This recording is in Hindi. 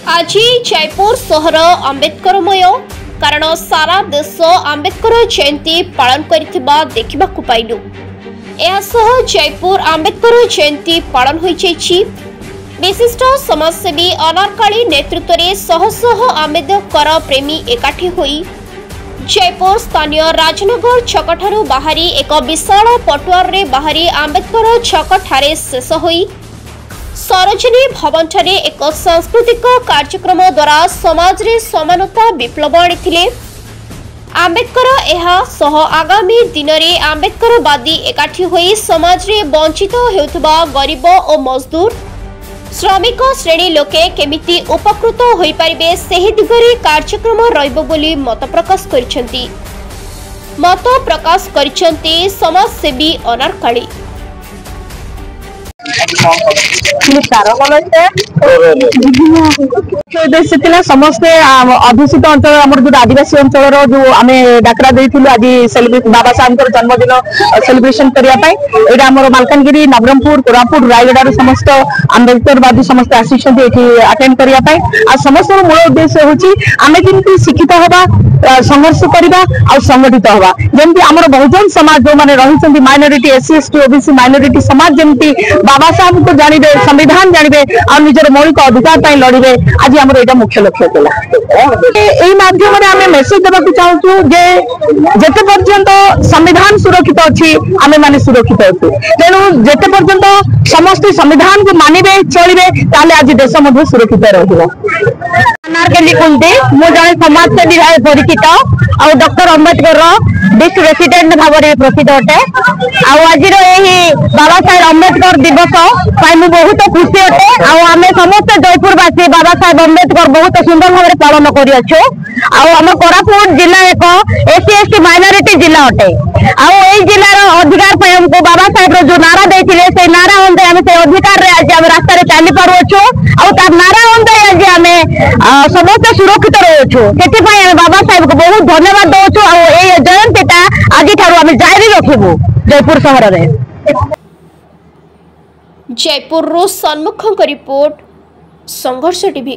आज जयपुर सहर आंबेडकरमय कारण सारा देश आंबेडकर जयंती पालन करथिबा देखिबाकु पाइलु। एहासह जयपुर आंबेडकर जयंती पालन होई जायछि। विशिष्ट समाजसेवी अनारकाली नेतृत्व में शह शह आंबेडकर प्रेमी एकाठी होई जयपुर स्थानीय राजनगर छकठारु बाहरी एक विशाल पटुआर रे बाहरी आंबेडकर छक ठारे शेष होई सरोजिनी भवन ठारे एक सांस्कृतिक कार्यक्रम द्वारा समाज रे समानता विप्लव आनिथिले। आंबेडकर एहा सह आगामी दिन रे आंबेडकरवादी एकाठी होई समाज रे वंचित हेउथबा गरीब और मजदूर श्रमिक श्रेणी लोके केमिति उपकृत होई परिबे सेही दिगरे कार्यक्रम रहिबो बोली मत प्रकाश करिसंती समाजसेवी अनारकाली। समस्ते अधूषित अंचल जो आदिवासी अंचल जो आम डाकरा देलु आज बाबा साहब जन्मदिन सेलिब्रेशन करने मालकानगिरी नवरंगपुर कोरापुट रायगड़ा समस्त आंबेडकरवादी समस्त आसी अटेंड करने समस्त मूल उद्देश्य हूँ आम केमती शिक्षित हवा संघर्ष करवा आ संगठित हवा जमी आम बहुजन समाज जो मैंने रही minority SC ST OBC minority समाज जमी बाबा साहब को जानवे संविधान जानवे और निजर मौलिक अधिकार लड़े आज आम यहाँ मुख्य लक्ष्य यही माध्यम आम मेसेज देवाक चाहूँ जेते पर्यंत संविधान सुरक्षित अच्छी आम मैंने सुरक्षित अच्छे तेणु जेते पर्यंत समस्त संविधान को मानवे चलिए ताले आज देश सुरक्षित रनारकेली कुंती मु जड़े समाजसेवी भाव परिचित आ डॉक्टर अंबेडकर डिस्ट्रिक्ट रेसिडेंट भाव में प्रसिद्ध अटे। आज बाबा साहेब अंबेडकर दिवस बहुत खुशी अटे। आम समस्त जयपुरवासी बाबा साहेब अंबेडकर बहुत सुंदर भाव में पालन कर कोरापुट जिला एक एससी एसटी माइनॉरिटी जिला अटे। आई जिलार अधिकार पर हमको बाबा साहेब जो नारा देते से नारा अनुसार आम से अधिकार आज आम रास्ता चली पार्छू आ नारा अनुसार आज आम समस्त सुरक्षित रोचु से बाबा साहेब को बहुत धन्यवाद दौचु। जयंतीटा आज आम जारी रखू जयपुर सहर में। जयपुर सन्मुख रिपोर्ट संघर्ष टीवी।